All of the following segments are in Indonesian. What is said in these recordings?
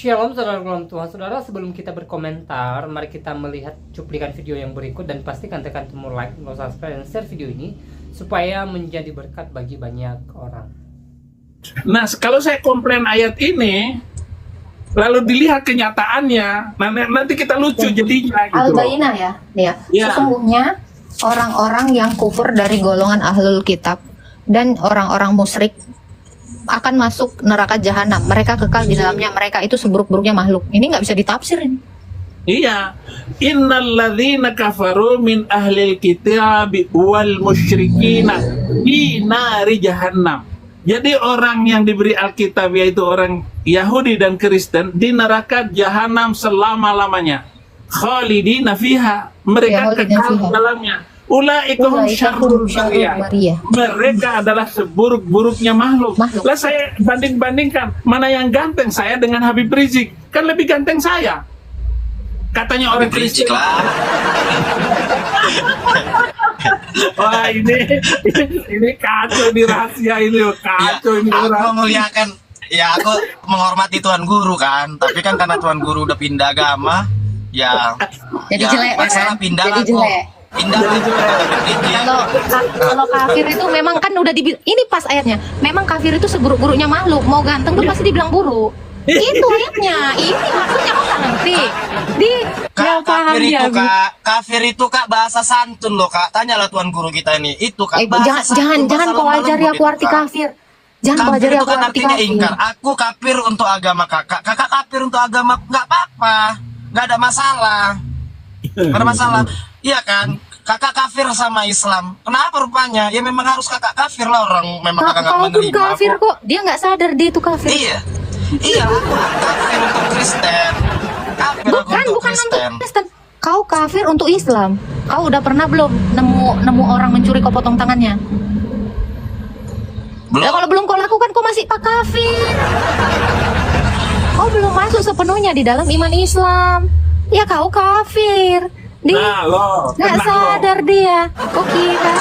Shalom saudara Tuhan, saudara, sebelum kita berkomentar, mari kita melihat cuplikan video yang berikut dan pastikan tekan tombol like, subscribe, dan share video ini supaya menjadi berkat bagi banyak orang. Nah, kalau saya komplain ayat ini, lalu dilihat kenyataannya, nanti kita lucu jadinya gitu. Al-Bayyinah ya. Sesungguhnya orang-orang yang kufur dari golongan ahlul kitab dan orang-orang musyrik akan masuk neraka jahanam. Mereka kekal di dalamnya. Mereka itu seburuk-buruknya makhluk. Ini nggak bisa ditafsirin. Iya. Innalladzina kafaru min ahlil kitabi wal musyrikina di nari jahannam. Jadi orang yang diberi Alkitab, yaitu orang Yahudi dan Kristen, di neraka jahanam selama-lamanya. Khalidina fiha. Mereka kekal di dalamnya. Ulaikahum syarrul bariyah. Mereka adalah seburuk-buruknya makhluk. Lah saya banding-bandingkan mana yang ganteng, saya dengan Habib Rizik. Kan lebih ganteng saya. Katanya orang Kristen. Wah, ini kacau di rahasia ini, kacau ya, ini orang. Aku muliakan, ya aku menghormati Tuan Guru kan, tapi kan karena Tuan Guru udah pindah agama, ya jadi jelek kan? Pindah jadi jelek. Kalau kafir itu memang kan udah ini pas ayatnya. Memang kafir itu seburuk-buruknya makhluk. Mau ganteng tuh pasti dibilang buruk. Itu ayatnya. Ini maksudnya kok nggak ngerti. Kafir itu kak bahasa santun loh kak. Tanyalah Tuan Guru kita ini. Itu kak. Jangan kau ajari aku arti kafir. Jangan kau ajari aku arti kafir. Ingkar. Aku kafir untuk agama kakak. Kakak kafir untuk agama, nggak apa-apa. Nggak ada masalah. Nggak ada masalah. Iya kan, kakak kafir sama Islam. Kenapa rupanya? Ya memang harus kakak kafir lah, orang memang kakak nggak menerima. Kalaupun kafir kok, dia nggak sadar dia itu kafir. Iya, aku kafir untuk Kristen. Bukan untuk Kristen. Kau kafir untuk Islam. Kau udah pernah belum nemu orang mencuri kau potong tangannya? Belum. Ya, kalau belum kau lakukan, kau masih pak kafir. Kau belum masuk sepenuhnya di dalam iman Islam. Ya kau kafir. Nggak sadar dia. Kok kira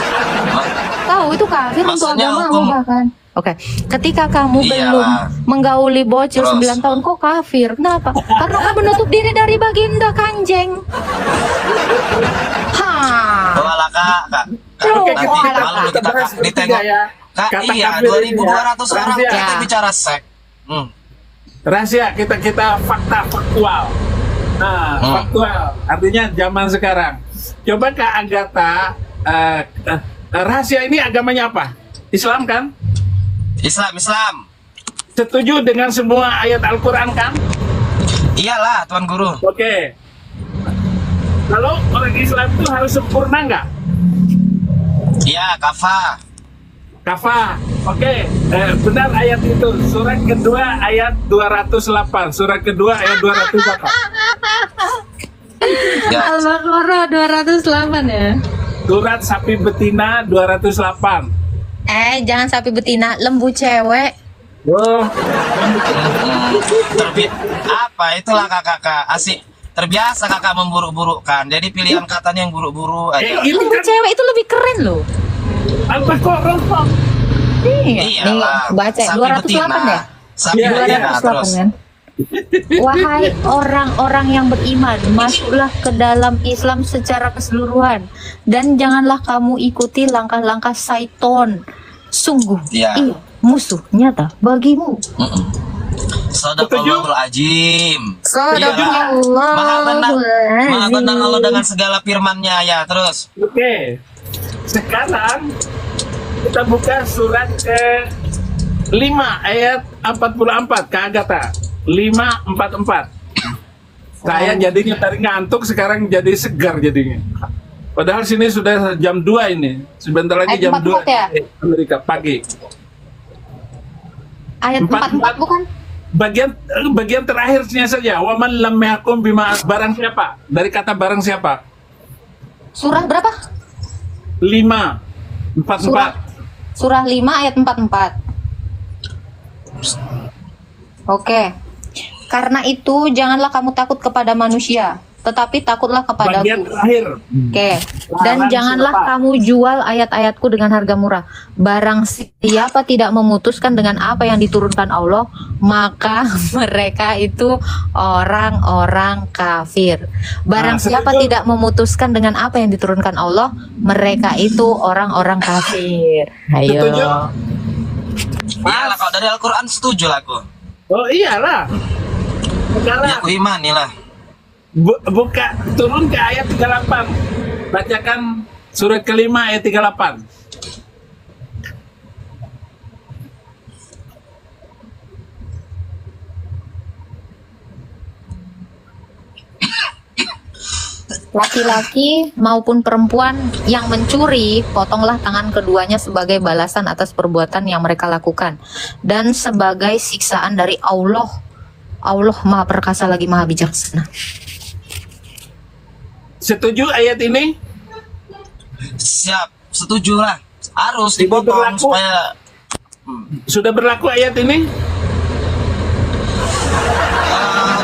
kau itu kafir untuk agama bahkan. Oke. Ketika kamu belum menggauli bocil 9 tahun, kok kafir. Kenapa? Karena kamu menutup diri dari baginda kanjeng. Kak. Ditengok. Kak, iya 2200 orang kita bicara seks. Rahasia kita faktual. Nah, faktual artinya zaman sekarang. Coba Kak Agatha, rahasia ini agamanya apa? Islam kan? Islam. Setuju dengan semua ayat Al-Quran kan? Iyalah Tuan Guru. Oke. Kalau orang Islam itu harus sempurna nggak? Iya, kafah. Oke. Benar ayat itu. Surat kedua ayat 208. Surat kedua ayat 208. Al-Baqarah 208 ya. Surat sapi betina 208. Jangan sapi betina, lembu cewek. Apa itulah kakak asik. Terbiasa kakak memburuk-burukkan. Jadi pilihan katanya yang buruk-buruk aja. Lembu cewek itu lebih keren loh. Al-Baqarah. Nih, baca 208 ya? Sapi betina terus. Kan? Wahai orang-orang yang beriman, masuklah ke dalam Islam secara keseluruhan dan janganlah kamu ikuti langkah-langkah syaiton. Sungguh, ia musuh nyata bagimu. Sadaqallahul azim. Sadaqallahul azim. Maha benar Allah dengan segala firman-Nya ya. Terus. Oke. Sekarang kita buka surat ke 5 ayat 44 Kak Agatha. 5:44. Saya jadinya tadi ngantuk, sekarang jadi segar jadinya. Padahal sini sudah jam 2 ini. Sebentar lagi jam 2 ya? Amerika pagi. Ayat 44 bukan? Bagian terakhirnya saja. Wa man lam yahkum bima, barang siapa? Dari kata barang siapa? Surah berapa? 5:44. Surah 5 ayat 44. Oke. Karena itu janganlah kamu takut kepada manusia tetapi takutlah Bagian kepadaku. terakhir. Oke. Dan Larang janganlah siapa? kamu jual ayat-ayatku dengan harga murah. Barang siapa tidak memutuskan dengan apa yang diturunkan Allah, maka mereka itu orang-orang kafir. Barang Nah, siapa setuju. tidak memutuskan dengan apa yang diturunkan Allah, mereka itu orang-orang kafir. Setuju. Ayo. Iyalah, kalau dari Al-Quran setuju lah aku. Oh iyalah. Ya Sekarang aku imani lah. buka turun ke ayat 38. Bacakan surat kelima ayat 38. Laki-laki maupun perempuan yang mencuri, potonglah tangan keduanya sebagai balasan atas perbuatan yang mereka lakukan dan sebagai siksaan dari Allah. Allah Maha Perkasa lagi Maha Bijaksana. Setuju ayat ini? Siap, setuju lah. Harus Tidak dipotong berlaku. supaya Sudah berlaku ayat ini?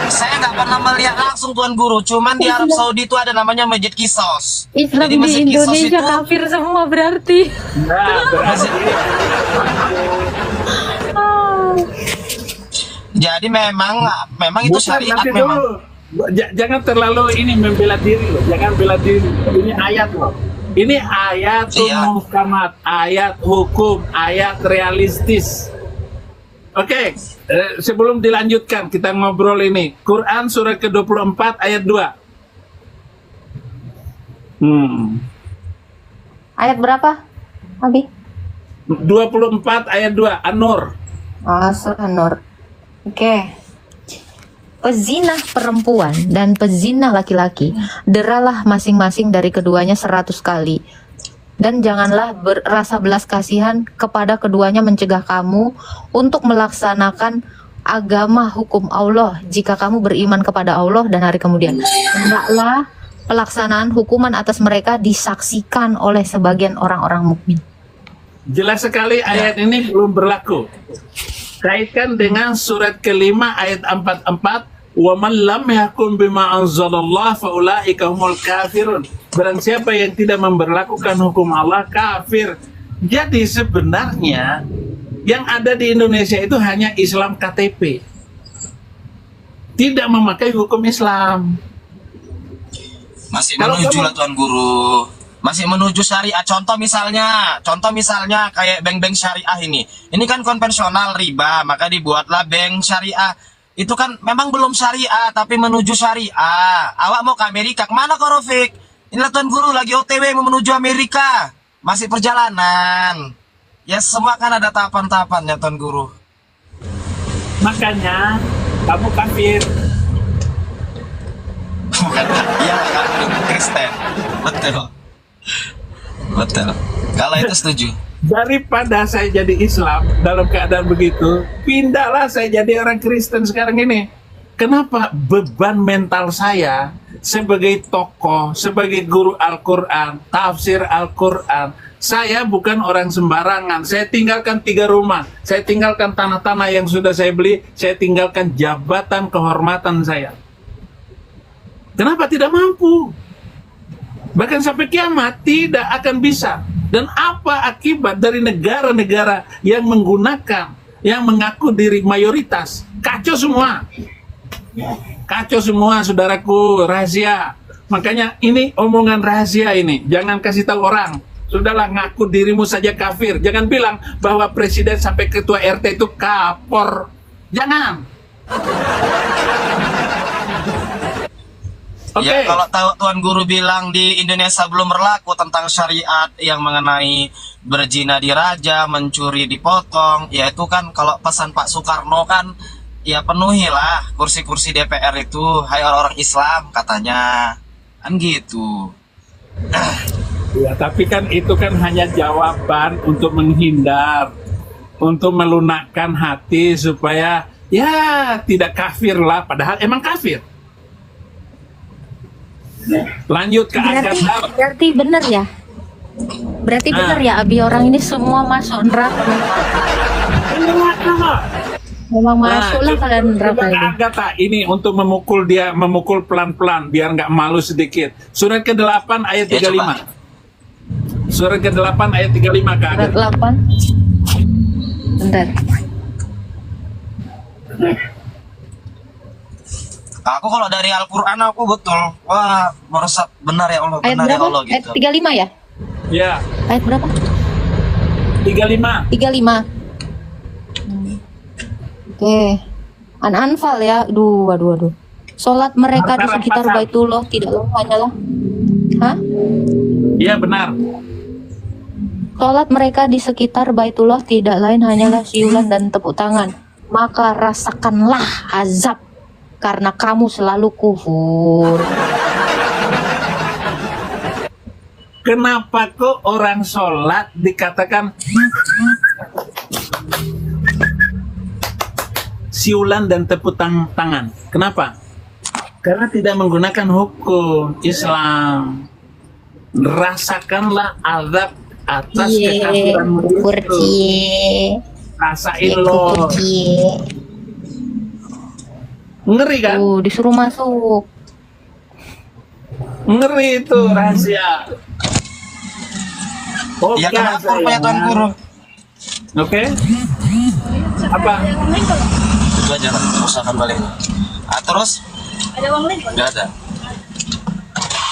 saya nggak pernah melihat langsung Tuan Guru. Cuman di Arab Saudi itu ada namanya Masjid Kisos. Islam Jadi di Masjid Kisos Indonesia itu kafir semua berarti. Nah, berarti jadi memang itu bukan, syariat nanti memang. dulu. Jangan terlalu ini membela diri loh. Jangan bela diri. Ini ayat loh. Ini ayat Iya. muhkamat, ayat hukum, ayat realistis. Oke, sebelum dilanjutkan kita ngobrol ini. Quran surat ke-24 ayat 2. Ayat berapa, Abi? 24 ayat 2, An-Nur. Surah Nur. Oke. Pezina perempuan dan pezina laki-laki, deralah masing-masing dari keduanya 100 kali. Dan janganlah berasa belas kasihan kepada keduanya mencegah kamu untuk melaksanakan agama hukum Allah jika kamu beriman kepada Allah dan hari kemudian. Hendaklah pelaksanaan hukuman atas mereka disaksikan oleh sebagian orang-orang mukmin. Jelas sekali ayat ini belum berlaku. Kaitkan dengan surat kelima ayat 44, wa man lam yahkum bima anzalallah faulaika humul kafirun. Barang siapa yang tidak memberlakukan hukum Allah kafir. Jadi sebenarnya yang ada di Indonesia itu hanya Islam KTP. Tidak memakai hukum Islam. Masih Kalau menuju kamu- lah Tuan Guru. Masih menuju syariat. Contoh misalnya kayak bank-bank syariah ini. Ini kan konvensional riba, maka dibuatlah bank syariah. Itu kan memang belum syariah, tapi menuju syariah. Awak mau ke Amerika, kemana kok Rofik? Inilah Tuan Guru lagi OTW mau menuju Amerika. Masih perjalanan. Ya semua kan ada tahapan-tahapannya Tuan Guru. Makanya kamu kafir. Bukan, iya kan, Kristen. Betul. Betul. Kalau itu setuju. Daripada saya jadi Islam dalam keadaan begitu, pindahlah saya jadi orang Kristen sekarang ini. Kenapa beban mental saya sebagai tokoh, sebagai guru Al-Quran, tafsir Al-Quran, saya bukan orang sembarangan. Saya tinggalkan 3 rumah, saya tinggalkan tanah-tanah yang sudah saya beli, saya tinggalkan jabatan kehormatan saya. Kenapa tidak mampu? Bahkan sampai kiamat tidak akan bisa. Dan apa akibat dari negara-negara yang menggunakan, yang mengaku diri mayoritas? Kacau semua. Kacau semua, saudaraku, rahasia. Makanya ini omongan rahasia ini. Jangan kasih tahu orang. Sudahlah, ngaku dirimu saja kafir. Jangan bilang bahwa presiden sampai ketua RT itu kapor. Jangan. Oke. Ya kalau tahu Tuan Guru bilang di Indonesia belum berlaku tentang syariat yang mengenai berzina diraja, mencuri dipotong, ya itu kan kalau pesan Pak Soekarno kan ya penuhilah kursi-kursi DPR itu, hai orang-orang Islam katanya, kan gitu. Ya, tapi kan itu kan hanya jawaban untuk menghindar, untuk melunakkan hati supaya ya tidak kafir lah, padahal emang kafir. Lanjut ke ayat Berarti benar ya? Berarti benar ya Abi, orang ini semua masuk neraka. Memang masuklah kalian neraka coba ini. Agatha ini untuk memukul dia, memukul pelan-pelan biar nggak malu sedikit. Surat ke-8 ayat Ya, 35. Surat ke-8 ayat 35 Kak Surat Agatha. 8. Bentar. Aku kalau dari Al-Quran aku betul, wah merasa benar ya Allah, Ayat benar ya berapa? Allah Ayat gitu. 35 ya? Ya, Ayat berapa? 35. 35. Oke. An-Anfal ya. Aduh. Salat mereka di sekitar Baitullah tidaklah hanyalah. Hah? Iya benar. Salat mereka di sekitar Baitullah tidak lain hanyalah siulan dan tepuk tangan. Maka rasakanlah azab karena kamu selalu kufur. Kenapa kok orang sholat dikatakan siulan dan tepuk tangan? Kenapa? Karena tidak menggunakan hukum Islam. Rasakanlah azab atas kekafiranmu kufur itu. cie. Rasain lo. Kufur cie. Ngeri kan? Disuruh masuk. Ngeri itu rahasia. Oke, Ya kenapa rupanya Tuan Guru? Oke. Apa? Itu aja lah, usahakan balik. Terus? Ada uang lain? Nggak ada.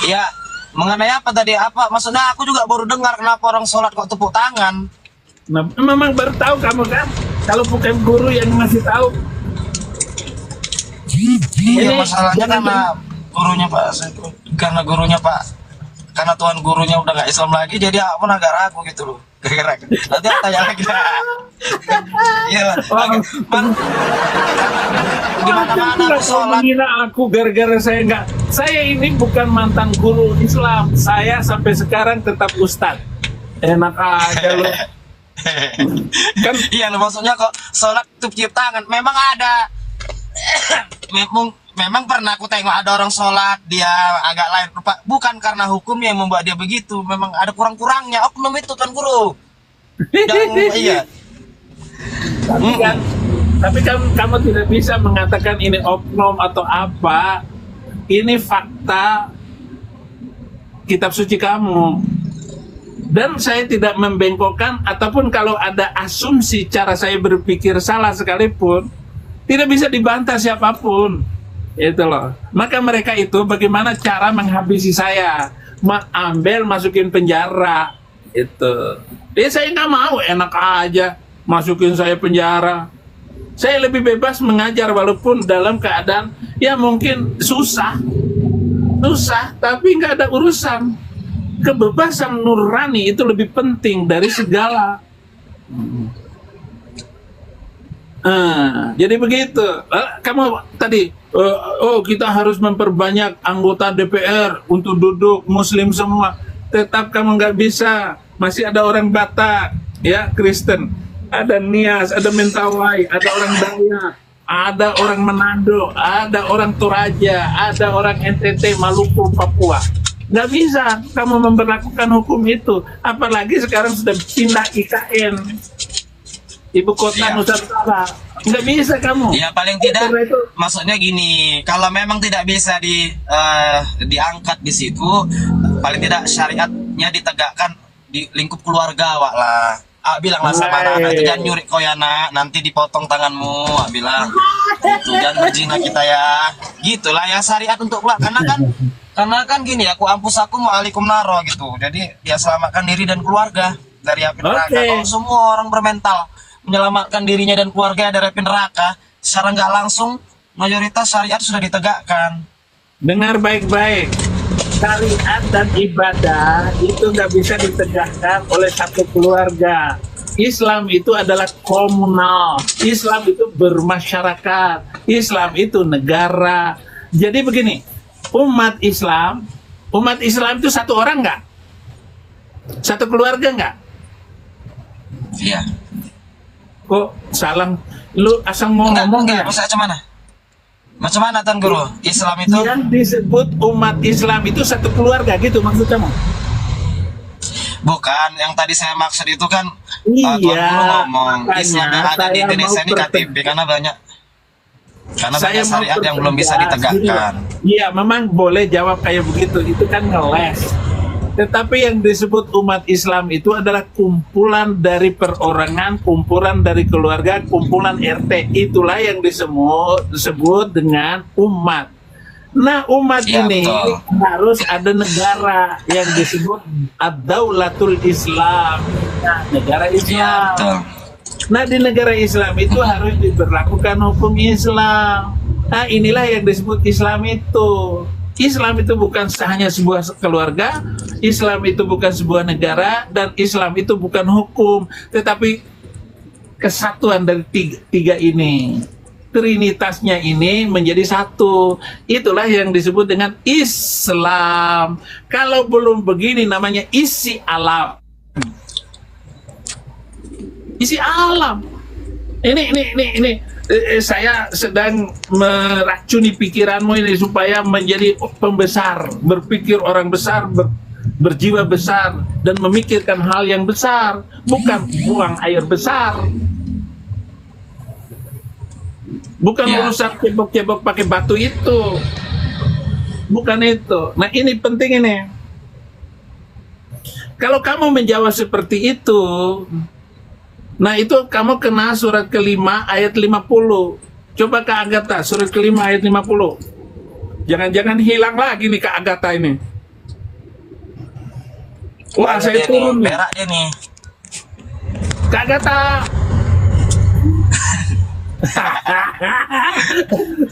Ya, mengenai apa tadi? Apa? Maksudnya aku juga baru dengar kenapa orang sholat kok tepuk tangan. Nah, memang baru tahu kamu kan? Kalau bukan guru yang masih tahu. Iya, Ini masalahnya jangan- karena gurunya Pak, karena Tuan gurunya udah nggak Islam lagi, jadi aku pun agak ragu gitu loh. Nanti aku tanya lagi. Iya, gimana aku sholat? menghina aku gara-gara saya nggak. Saya ini bukan mantan guru Islam. Saya sampai sekarang tetap ustadz. Enak aja loh. Kan Iya, maksudnya kok sholat tuh cium tangan. Memang ada. Memang pernah aku tengok ada orang sholat dia agak lain rupa. Bukan karena hukum yang membuat dia begitu. Memang ada kurang-kurangnya oknum itu Tuan Guru. Iya. Tapi kamu tidak bisa mengatakan ini oknum atau apa. Ini fakta kitab suci kamu. Dan saya tidak membengkokkan ataupun kalau ada asumsi cara saya berpikir salah sekalipun, tidak bisa dibantah siapapun. Itu loh. Maka mereka itu bagaimana cara menghabisi saya, ambil masukin penjara. Itu. Ya saya nggak mau, enak aja masukin saya penjara. Saya lebih bebas mengajar walaupun dalam keadaan ya mungkin susah, tapi nggak ada urusan. Kebebasan nurani itu lebih penting dari segala. Jadi begitu. Kamu tadi, kita harus memperbanyak anggota DPR untuk duduk Muslim semua. Tetap kamu nggak bisa. Masih ada orang Batak, ya Kristen, ada Nias, ada Mentawai, ada orang Dayak, ada orang Manado, ada orang Toraja, ada orang NTT, Maluku, Papua. Nggak bisa kamu memperlakukan hukum itu. Apalagi sekarang sudah pindah IKN, ibu kota Iya. Nusantara. Nggak bisa kamu. Ya paling tidak, Karena itu maksudnya gini, kalau memang tidak bisa diangkat di situ, paling tidak syariatnya ditegakkan di lingkup keluarga, Wak lah. Bilang lah sama anak-anak itu, jangan nyuri kau ya nak, nanti dipotong tanganmu. Bilang, itu jangan berzina kita ya. Gitulah ya syariat untuk keluar. Karena kan gini, aku ampus aku ma'alikum naro gitu. Jadi dia selamatkan diri dan keluarga dari api neraka. Oke. Kalau semua orang bermental menyelamatkan dirinya dan keluarga dari api neraka, secara nggak langsung mayoritas syariat sudah ditegakkan. dengar baik-baik. Syariat dan ibadah itu nggak bisa ditegakkan oleh satu keluarga. Islam itu adalah komunal. Islam itu bermasyarakat. Islam itu negara. Jadi begini, umat Islam itu satu orang nggak? Satu keluarga nggak? Iya. Kok salah? Lu asal mau ngomong Enggak, ya? maksudnya macam mana? Macam mana Tan Guru? Islam itu Yang disebut umat Islam itu satu keluarga gitu maksud kamu? bukan, yang tadi saya maksud itu kan Iya, Tuan Guru ngomong makanya Islam yang ada di saya Indonesia mau ini KTP karena banyak saya mau syariat yang belum bisa pertegas. ditegakkan. Iya, memang boleh jawab kayak begitu. Itu kan ngeles. Tetapi yang disebut umat Islam itu adalah kumpulan dari perorangan, kumpulan dari keluarga, kumpulan RT. Itulah yang disebut dengan umat. Nah, umat Ya, ini betul. harus ada negara yang disebut Ad-Daulatul Islam. Nah, negara Iya, Islam. betul. Nah, di negara Islam itu harus diberlakukan hukum Islam. Nah, inilah yang disebut Islam itu. Islam itu bukan hanya sebuah keluarga, Islam itu bukan sebuah negara, dan Islam itu bukan hukum, tetapi kesatuan dari tiga ini. Trinitasnya ini menjadi satu. Itulah yang disebut dengan Islam. Kalau belum begini namanya isi alam. Isi alam. Ini. Saya sedang meracuni pikiranmu ini supaya menjadi pembesar, berpikir orang besar, berjiwa besar, dan memikirkan hal yang besar, bukan buang air besar. Bukan Ya. urusan cebok-cebok pakai batu itu. Bukan itu. Nah, ini penting ini. Kalau kamu menjawab seperti itu, nah itu kamu kena surat kelima ayat 50. Coba Kak Agatha, surat kelima ayat 50. Jangan-jangan hilang lagi nih Kak Agatha ini. Wah, saya Dia nih, turun nih. berak dia nih. Kak Agatha.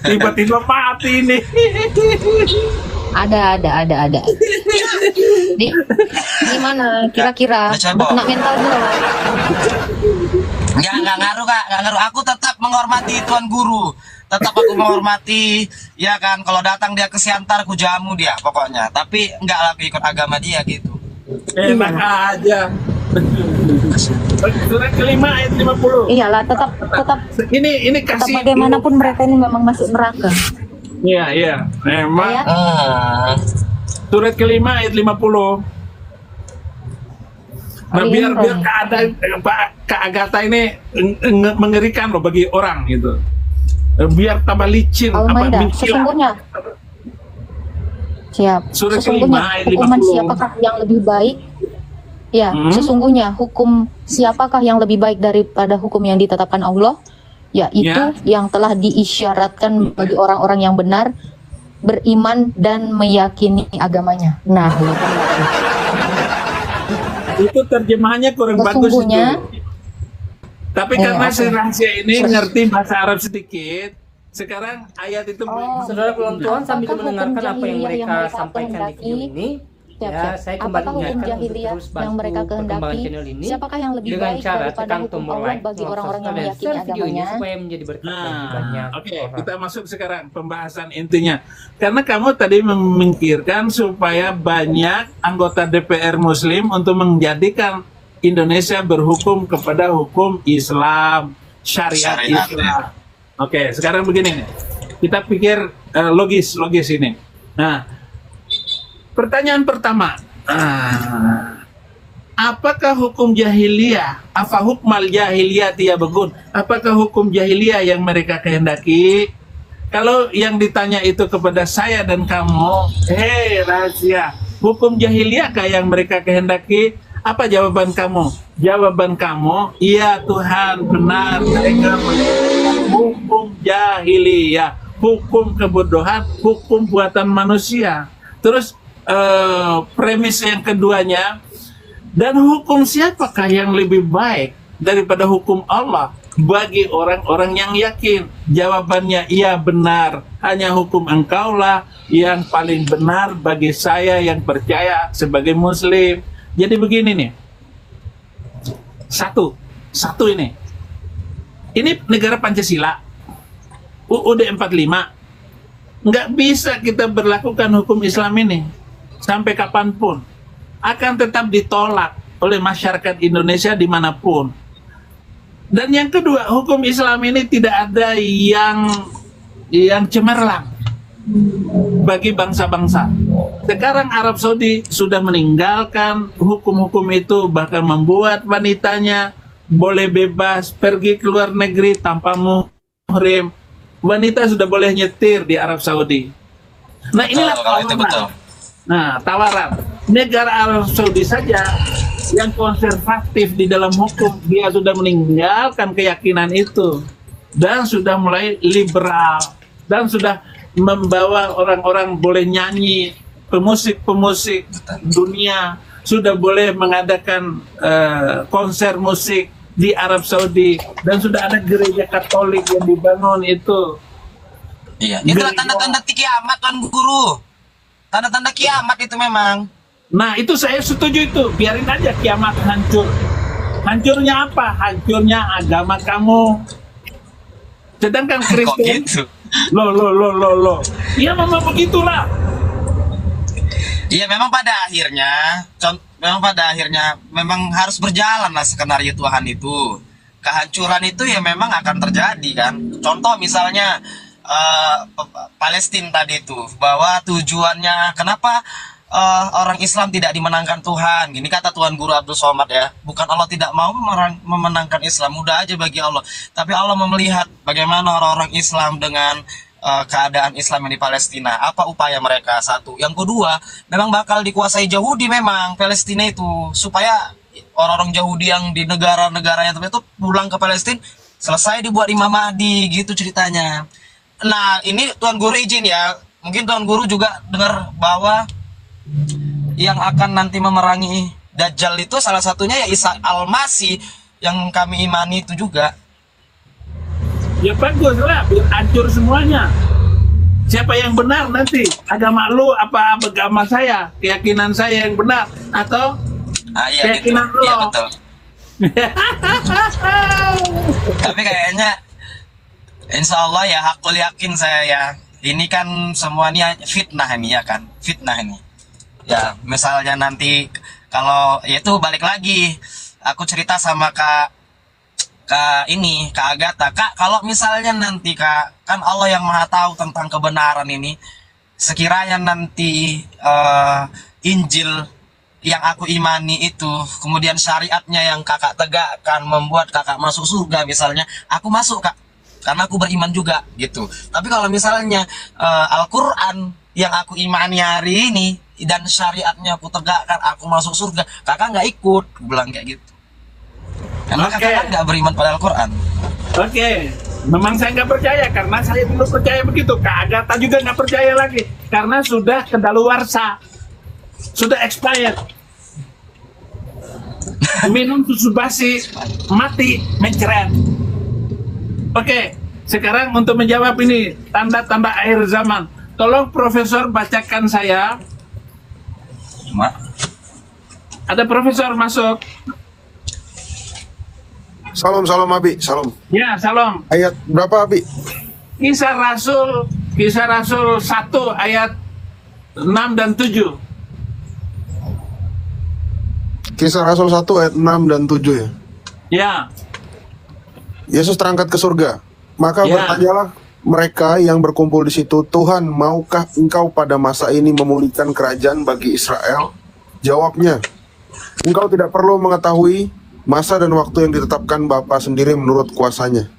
Tiba-tiba mati nih. Ada. Di mana kira-kira? Udah Udah kena mental belum? Nggak ngaruh Kak, nggak ngaruh. Aku tetap menghormati Tuan Guru. Tetap aku menghormati, ya kan. Kalau datang dia ke Siantar, aku jamu dia pokoknya. Tapi nggak lah ikut agama dia gitu. Enak aja. Surat kelima ayat 50. Iyalah, tetap Ini kasih bagaimanapun mereka ini memang masuk neraka. Iya. Memang Ya. surat kelima ayat 50. Nah, Ali biar Imran. keadaan Kak Agatha ini mengerikan loh bagi orang gitu. Biar tambah licin Al-Maidah, mencela. sesungguhnya siap. Surat Sesungguhnya kelima ayat hukuman 50. siapakah yang lebih baik? Ya, sesungguhnya hukum siapakah yang lebih baik daripada hukum yang ditetapkan Allah? Yaitu yang telah diisyaratkan bagi orang-orang yang benar, beriman dan meyakini agamanya. Nah, Itu terjemahannya kurang bagus itu. sesungguhnya Tapi karena oke. si rahasia ini ngerti bahasa Arab sedikit, sekarang ayat itu Saudara pelonton Tuhan, sambil Apakah hukum mendengarkan apa yang jahiliyah yang mereka mereka sampaikan di kehendaki? video ini, Siap. saya kembali Apakah hukum mengingatkan untuk jahiliyah terus yang bantu mereka perkembangan kehendaki? channel ini Siapakah yang lebih dengan baik cara daripada tekan hukum tombol Allah like, bagi subscribe, orang-orang yang dan meyakini share video ini agamanya? supaya menjadi berkat bagi banyak Oke, orang. kita masuk sekarang pembahasan intinya. Karena kamu tadi memikirkan supaya banyak anggota DPR Muslim untuk menjadikan Indonesia berhukum kepada hukum Islam, syariat Syariat, Islam. Oke, sekarang begini nih. Kita pikir logis ini. Nah, pertanyaan pertama. Apakah hukum jahiliyah? Apa hukmal jahiliyah tiya begun? Apakah hukum jahiliyah yang mereka kehendaki? Kalau yang ditanya itu kepada saya dan kamu, hei rahasia, hukum jahiliyah kah yang mereka kehendaki? Apa jawaban kamu? Jawaban kamu, iya Tuhan, benar, mereka menginginkan hukum jahiliyah, hukum kebodohan, hukum buatan manusia. Terus premis yang keduanya, dan hukum siapakah yang lebih baik daripada hukum Allah bagi orang-orang yang yakin? Jawabannya iya benar, hanya hukum engkaulah yang paling benar bagi saya yang percaya sebagai muslim. Jadi begini nih, satu ini negara Pancasila, UUD 45, nggak bisa kita berlakukan hukum Islam ini sampai kapanpun, akan tetap ditolak oleh masyarakat Indonesia dimanapun. Dan yang kedua, hukum Islam ini tidak ada yang cemerlang bagi bangsa-bangsa. Sekarang Arab Saudi sudah meninggalkan hukum-hukum itu, bahkan membuat wanitanya boleh bebas pergi ke luar negeri tanpa muhrim. Wanita sudah boleh nyetir di Arab Saudi. Nah, inilah kalau itu betul. Nah, tawaran. Negara Arab Saudi saja yang konservatif di dalam hukum, dia sudah meninggalkan keyakinan itu dan sudah mulai liberal dan sudah membawa orang-orang boleh nyanyi, pemusik-pemusik dunia sudah boleh mengadakan konser musik di Arab Saudi dan sudah ada gereja Katolik yang dibangun itu. Iya, itulah tanda-tanda kiamat Tuan Guru. Tanda-tanda kiamat itu memang. Nah, itu saya setuju itu. Biarin aja kiamat hancur. Hancurnya apa? Hancurnya agama kamu. Sedangkan Kristen, gitu? Loh. Ya memang begitulah. Iya, memang pada akhirnya memang harus berjalan lah skenario Tuhan itu. Kehancuran itu ya memang akan terjadi kan. Contoh misalnya Palestina tadi itu, bahwa tujuannya kenapa orang Islam tidak dimenangkan Tuhan. Gini kata Tuan Guru Abdul Somad ya, bukan Allah tidak mau memenangkan Islam, mudah aja bagi Allah. Tapi Allah melihat bagaimana orang-orang Islam dengan keadaan Islam yang di Palestina. Apa upaya mereka? Satu. Yang kedua, memang bakal dikuasai Yahudi memang Palestina itu, supaya orang-orang Yahudi yang di negara-negara yang itu pulang ke Palestina, selesai dibuat Imam Mahdi, gitu ceritanya. Nah, ini Tuan Guru izin ya, mungkin Tuan Guru juga dengar bahwa yang akan nanti memerangi Dajjal itu salah satunya ya Isa Al-Masih, yang kami imani itu juga. Ya bagus lah, biar hancur semuanya. Siapa yang benar nanti? Agama lu apa agama saya? Keyakinan saya yang benar atau Iya, keyakinan gitu. lo? Iya, betul. Tapi kayaknya insya Allah ya, hakul yakin saya ya, ini kan semuanya fitnah ini ya kan, fitnah ini ya. Misalnya nanti kalau ya itu balik lagi, aku cerita sama Kak Agatha, Kak, kalau misalnya nanti Kak, kan Allah yang maha tahu tentang kebenaran ini, sekiranya nanti Injil yang aku imani itu, kemudian syariatnya yang kakak tegakkan membuat kakak masuk surga misalnya, aku masuk Kak, karena aku beriman juga gitu. Tapi kalau misalnya Al-Quran yang aku imani hari ini dan syariatnya aku tegakkan, aku masuk surga, kakak nggak ikut, bilang kayak gitu. Karena kakak kan nggak beriman pada Al-Quran. Oke. Memang saya nggak percaya, karena saya dulu percaya begitu. Kak Agatha juga nggak percaya lagi, karena sudah kedaluarsa, sudah expired. Minum susu basi, mati, mencret. Oke, sekarang untuk menjawab ini tanda-tanda akhir zaman, tolong Profesor bacakan saya. Ada Profesor masuk. Salam Abi, salam. Ya, salam. Ayat berapa Abi? Kisah Rasul 1 ayat 6 dan 7. Kisah Rasul 1 ayat 6 dan 7 ya. Ya. Yesus terangkat ke surga. Maka bertanyalah mereka yang berkumpul di situ, Tuhan, maukah engkau pada masa ini memulihkan kerajaan bagi Israel? Jawabnya, engkau tidak perlu mengetahui masa dan waktu yang ditetapkan Bapa sendiri menurut kuasanya.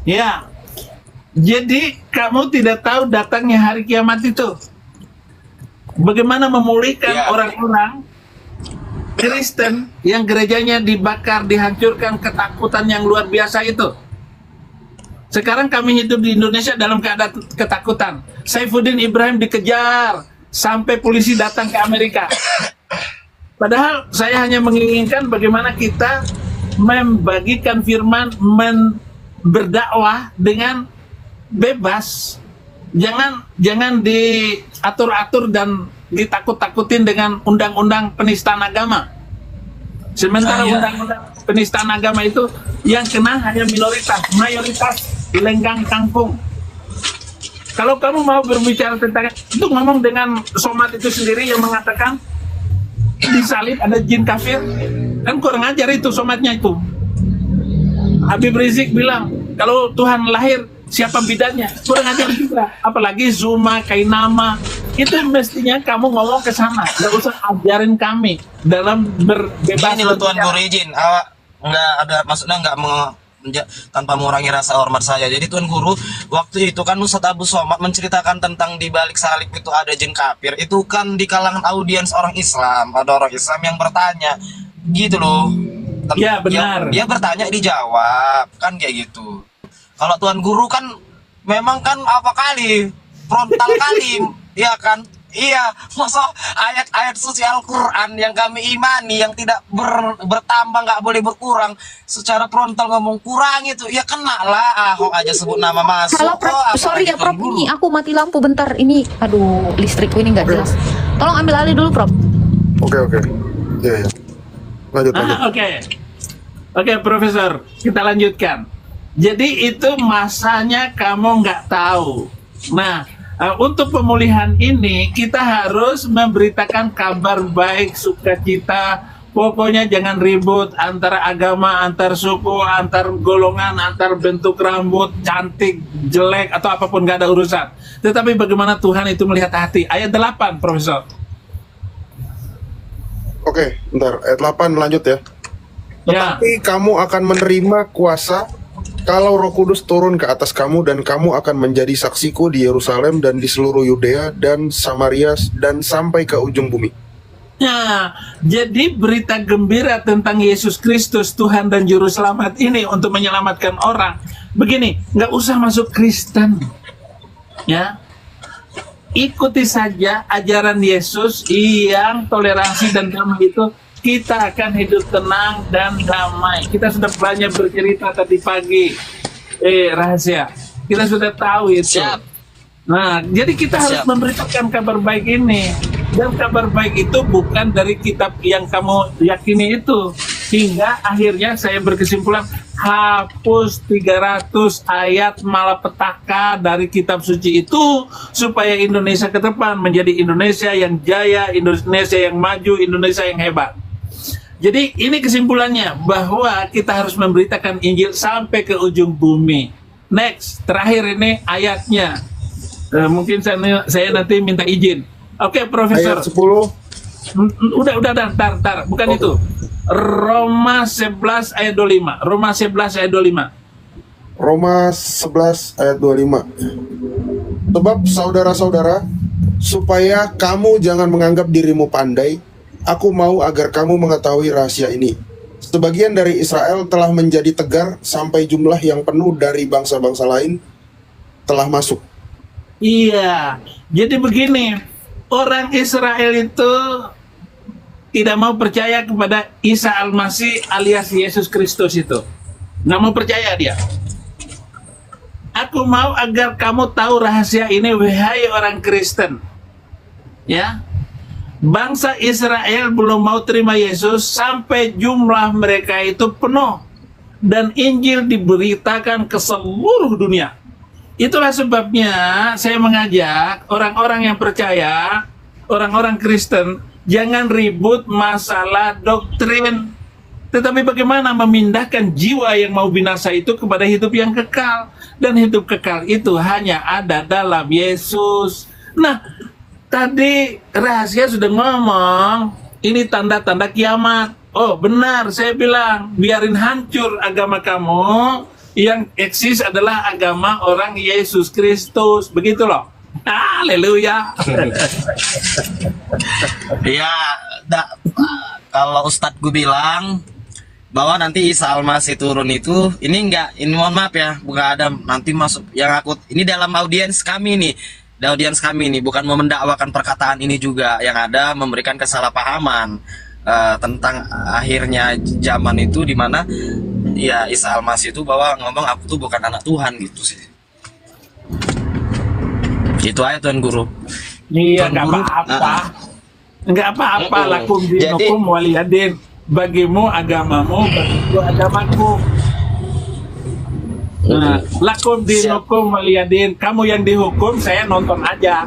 Ya. Jadi kamu tidak tahu datangnya hari kiamat itu. Bagaimana memulihkan orang-orang Kristen yang gerejanya dibakar, dihancurkan, ketakutan yang luar biasa itu. Sekarang kami hidup di Indonesia dalam keadaan ketakutan. Saifuddin Ibrahim dikejar sampai polisi datang ke Amerika. Padahal saya hanya menginginkan bagaimana kita membagikan firman, berdakwah dengan bebas. Jangan diatur-atur dan ditakut-takutin dengan undang-undang penistaan agama. Sementara undang-undang penistaan agama itu yang kena hanya minoritas, mayoritas lenggang kangkung. Kalau kamu mau berbicara tentang itu, ngomong dengan Somad itu sendiri yang mengatakan disalib ada jin kafir, kan kurang ajar itu Somadnya itu. Habib Rizik bilang kalau Tuhan lahir siapa bidannya, kurang ajar juga. Apalagi Zuma, Kainama, itu mestinya kamu ngomong ke sana, nggak usah ajarin kami dalam berbebas. Ini loh Tuan Guru izin, nggak ada, maksudnya nggak tanpa mengurangi rasa hormat saya. Jadi Tuan Guru, waktu itu kan Ustadz Abu Somad menceritakan tentang di balik salib itu ada jin kafir. Itu kan di kalangan audiens orang Islam, ada orang Islam yang bertanya, gitu loh. Ya benar. Dia bertanya dijawab, kan kayak gitu. Kalau Tuan Guru kan memang kan apa kali, frontal kali, ya kan? Iya, masa ayat-ayat suci Al-Quran yang kami imani yang tidak bertambah, nggak boleh berkurang, secara frontal ngomong kurang itu, ya kena lah. Ahok aja sebut nama masuk. Halo Prof, sorry ya Prof, ini aku mati lampu bentar. Ini, aduh, listrikku ini nggak jelas. Tolong ambil alih dulu Prof. Oke. Iya. Lanjut. Oke, Profesor, kita lanjutkan. Jadi itu masanya kamu nggak tahu. Nah, untuk pemulihan ini kita harus memberitakan kabar baik, sukacita. Pokoknya jangan ribut antara agama, antar suku, antar golongan, antar bentuk rambut, cantik, jelek, atau apapun, gak ada urusan. Tetapi bagaimana Tuhan itu melihat hati. Ayat 8, Profesor. Oke, bentar. Ayat 8 lanjut ya. Tetapi kamu akan menerima kuasa kalau Roh Kudus turun ke atas kamu, dan kamu akan menjadi saksiku di Yerusalem dan di seluruh Yudea dan Samaria dan sampai ke ujung bumi. Nah, jadi berita gembira tentang Yesus Kristus, Tuhan dan Juru Selamat ini untuk menyelamatkan orang. Begini, nggak usah masuk Kristen, ya. Ikuti saja ajaran Yesus yang toleransi dan damai itu. Kita akan hidup tenang dan damai. Kita sudah banyak bercerita tadi pagi. Rahasia. Kita sudah tahu itu. Siap. Nah, jadi kita harus memberitakan kabar baik ini. Dan kabar baik itu bukan dari kitab yang kamu yakini itu. Hingga akhirnya saya berkesimpulan, hapus 300 ayat malapetaka dari kitab suci itu, supaya Indonesia ke depan menjadi Indonesia yang jaya, Indonesia yang maju, Indonesia yang hebat. Jadi ini kesimpulannya, bahwa kita harus memberitakan Injil sampai ke ujung bumi. Next, terakhir ini ayatnya. Mungkin saya nanti minta izin. Oke, Profesor. Ayat 10. Udah, tar. Bukan itu. Roma 11 ayat 25. Roma 11 ayat 25. Roma 11 ayat 25. Sebab saudara-saudara, supaya kamu jangan menganggap dirimu pandai, aku mau agar kamu mengetahui rahasia ini. Sebagian dari Israel telah menjadi tegar sampai jumlah yang penuh dari bangsa-bangsa lain telah masuk. Iya, jadi begini, orang Israel itu tidak mau percaya kepada Isa Al-Masih alias Yesus Kristus itu. Nggak mau percaya dia. Aku mau agar kamu tahu rahasia ini, wahai orang Kristen. Ya, bangsa Israel belum mau terima Yesus sampai jumlah mereka itu penuh. Dan Injil diberitakan ke seluruh dunia. Itulah sebabnya saya mengajak orang-orang yang percaya, orang-orang Kristen, jangan ribut masalah doktrin. Tetapi bagaimana memindahkan jiwa yang mau binasa itu kepada hidup yang kekal. Dan hidup kekal itu hanya ada dalam Yesus. Nah, tadi rahasia sudah ngomong, ini tanda-tanda kiamat. Oh benar, saya bilang, biarin hancur agama kamu, yang eksis adalah agama orang Yesus Kristus. Begitu loh. Haleluya. Ya, kalau Ustadz gue bilang bahwa nanti Isa Al-Masih turun itu, ini mohon maaf ya, bukan ada nanti masuk yang aku, ini dalam audiens kami nih. Audiens kami ini bukan mau mendakwakan perkataan ini juga, yang ada memberikan kesalahpahaman tentang akhirnya zaman itu, di mana ya Isa Al-Masih itu bahwa ngomong aku tuh bukan anak Tuhan gitu sih. Itu aja Tuan Guru. Iya, nggak apa-apa. Nggak apa-apa, lakum dinukum waliyadin. Bagimu agamamu, bagiku agamaku. Nah, lakum dinukum waliyadin. Kamu yang dihukum, saya nonton aja.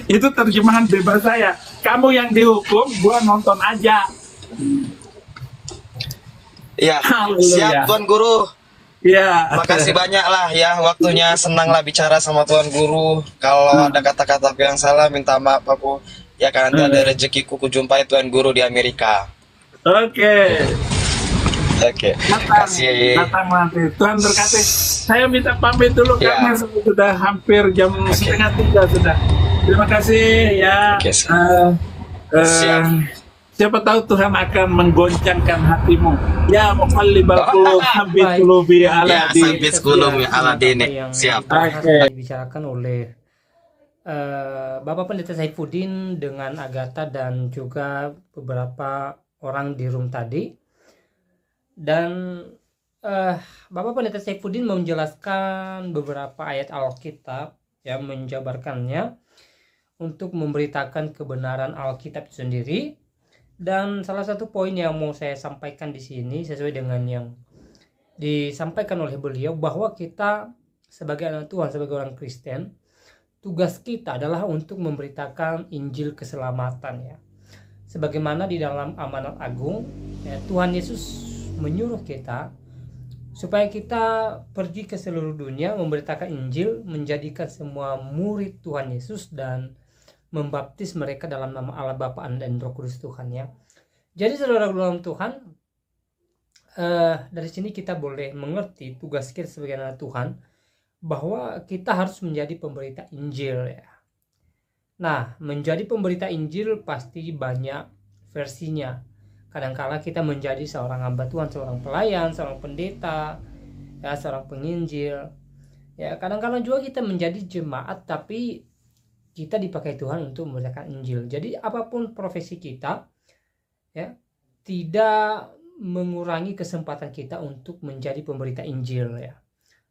Itu terjemahan bebas saya. Kamu yang dihukum, gua nonton aja. Ya, siap Tuan Guru. Ya. Makasih banyak lah ya waktunya, senang lah bicara sama Tuan Guru. Kalau ada kata-kata yang salah minta maaf aku. Ya kan nanti ada rezekiku ku jumpai Tuan Guru di Amerika. Oke. Oke. Datang, Kasih. datang nanti. Tuhan berkati. Saya minta pamit dulu Ya. karena sudah hampir jam setengah 3 sudah. Terima kasih ya. Oke, Eh, siapa tahu Tuhan akan menggoncangkan hatimu. Ya muqallibal qulub, tsabbit qulubi ala Ya, dinik. sabit qulubi ala dinik. Siap. Oke. Dibicarakan oleh Bapak Pendeta Saifuddin dengan Agatha dan juga beberapa orang di room tadi. Dan Bapak Pendeta Saifuddin menjelaskan beberapa ayat Alkitab yang menjabarkannya untuk memberitakan kebenaran Alkitab itu sendiri. Dan salah satu poin yang mau saya sampaikan di sini sesuai dengan yang disampaikan oleh beliau, bahwa kita sebagai anak Tuhan, sebagai orang Kristen, tugas kita adalah untuk memberitakan Injil keselamatan ya. Sebagaimana di dalam amanat agung ya, Tuhan Yesus menyuruh kita supaya kita pergi ke seluruh dunia memberitakan Injil, menjadikan semua murid Tuhan Yesus dan membaptis mereka dalam nama Allah Bapa dan Roh Kudus Tuhan ya. Jadi saudara dalam Tuhan, dari sini kita boleh mengerti tugas kita sebagai anak Tuhan, bahwa kita harus menjadi pemberita Injil ya. Nah, menjadi pemberita Injil pasti banyak versinya. Kadangkala kita menjadi seorang hamba Tuhan, seorang pelayan, seorang pendeta, ya, seorang penginjil. Ya, kadang-kadang juga kita menjadi jemaat, tapi kita dipakai Tuhan untuk memberitakan Injil. Jadi apapun profesi kita, ya, tidak mengurangi kesempatan kita untuk menjadi pemberita Injil ya.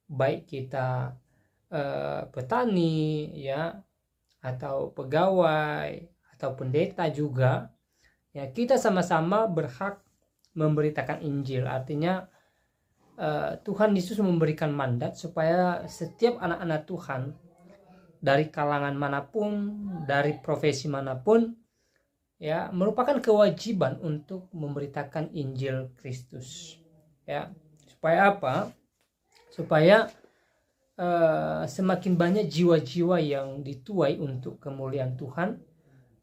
Baik kita petani ya, atau pegawai atau pendeta juga ya, kita sama-sama berhak memberitakan Injil. Artinya Tuhan Yesus memberikan mandat supaya setiap anak-anak Tuhan dari kalangan manapun, dari profesi manapun ya, merupakan kewajiban untuk memberitakan Injil Kristus ya. Supaya apa? Supaya semakin banyak jiwa-jiwa yang dituai untuk kemuliaan Tuhan,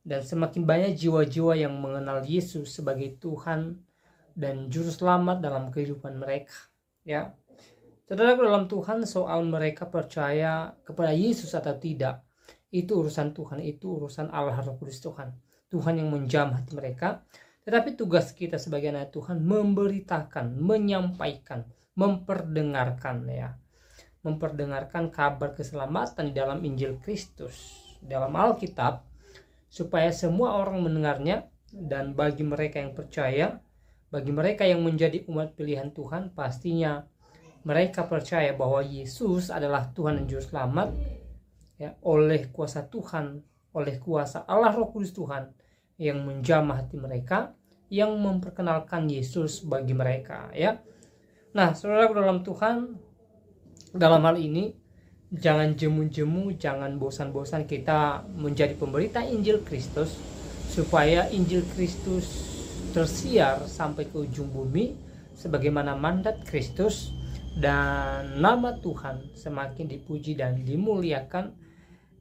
dan semakin banyak jiwa-jiwa yang mengenal Yesus sebagai Tuhan dan juru selamat dalam kehidupan mereka ya. Saudara dalam Tuhan, soal mereka percaya kepada Yesus atau tidak, itu urusan Tuhan, itu urusan Allah Roh Kudus Tuhan. Tuhan yang menjamah hati mereka. Tetapi tugas kita sebagai anak Tuhan memberitakan, menyampaikan, memperdengarkan ya. Memperdengarkan kabar keselamatan di dalam Injil Kristus, dalam Alkitab, supaya semua orang mendengarnya. Dan bagi mereka yang percaya, bagi mereka yang menjadi umat pilihan Tuhan, pastinya mereka percaya bahwa Yesus adalah Tuhan dan Juru Selamat ya, oleh kuasa Tuhan, oleh kuasa Allah Roh Kudus Tuhan yang menjamah hati mereka, yang memperkenalkan Yesus bagi mereka ya. Nah, saudara dalam Tuhan, dalam hal ini jangan jemu-jemu, jangan bosan-bosan kita menjadi pemberita Injil Kristus, supaya Injil Kristus tersiar sampai ke ujung bumi sebagaimana mandat Kristus, dan nama Tuhan semakin dipuji dan dimuliakan,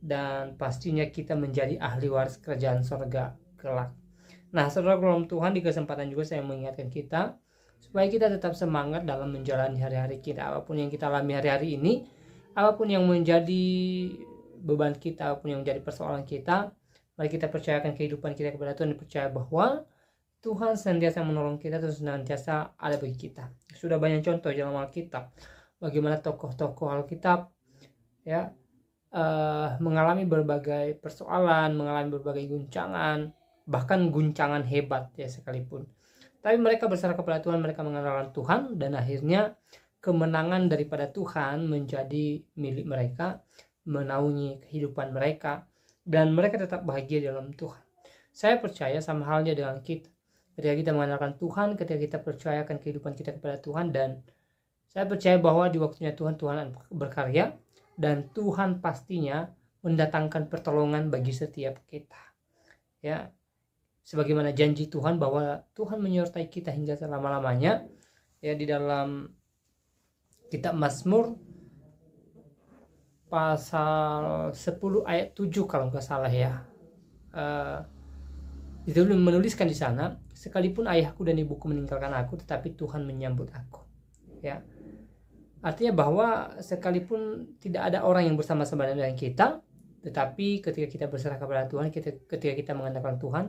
dan pastinya kita menjadi ahli waris kerajaan sorga kelak. Nah, saudara dalam Tuhan, di kesempatan juga saya mengingatkan kita supaya kita tetap semangat dalam menjalani hari-hari kita. Apapun yang kita alami hari-hari ini, apapun yang menjadi beban kita, apapun yang menjadi persoalan kita, mari kita percayakan kehidupan kita kepada Tuhan, dan percaya bahwa Tuhan senantiasa menolong kita dan senantiasa ada bagi kita. Sudah banyak contoh dalam Alkitab bagaimana tokoh-tokoh Alkitab ya mengalami berbagai persoalan, mengalami berbagai guncangan, bahkan guncangan hebat ya sekalipun. Tapi mereka berserah kepada Tuhan, mereka mengenal Tuhan, dan akhirnya kemenangan daripada Tuhan menjadi milik mereka, menaungi kehidupan mereka, dan mereka tetap bahagia dalam Tuhan. Saya percaya sama halnya dengan kita. Ketika kita mengandalkan Tuhan, ketika kita percayakan kehidupan kita kepada Tuhan, dan saya percaya bahwa di waktunya Tuhan berkarya, dan Tuhan pastinya mendatangkan pertolongan bagi setiap kita. Ya, sebagaimana janji Tuhan bahwa Tuhan menyertai kita hingga selama-lamanya. Ya, di dalam kitab Mazmur pasal 10 ayat 7 kalau nggak salah ya. Itu menuliskan di sana, sekalipun ayahku dan ibuku meninggalkan aku, tetapi Tuhan menyambut aku. Ya, artinya bahwa sekalipun tidak ada orang yang bersama-sama dengan kita, tetapi ketika kita berserah kepada Tuhan, ketika kita mengandalkan Tuhan,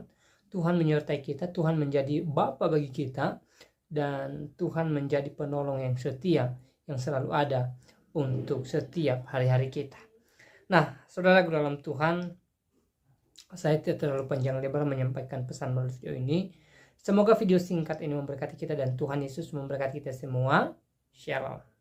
Tuhan menyertai kita, Tuhan menjadi Bapa bagi kita, dan Tuhan menjadi penolong yang setia, yang selalu ada untuk setiap hari-hari kita. Nah, saudaraku dalam Tuhan, saya tidak terlalu panjang lebar menyampaikan pesan melalui video ini. Semoga video singkat ini memberkati kita dan Tuhan Yesus memberkati kita semua. Shalom.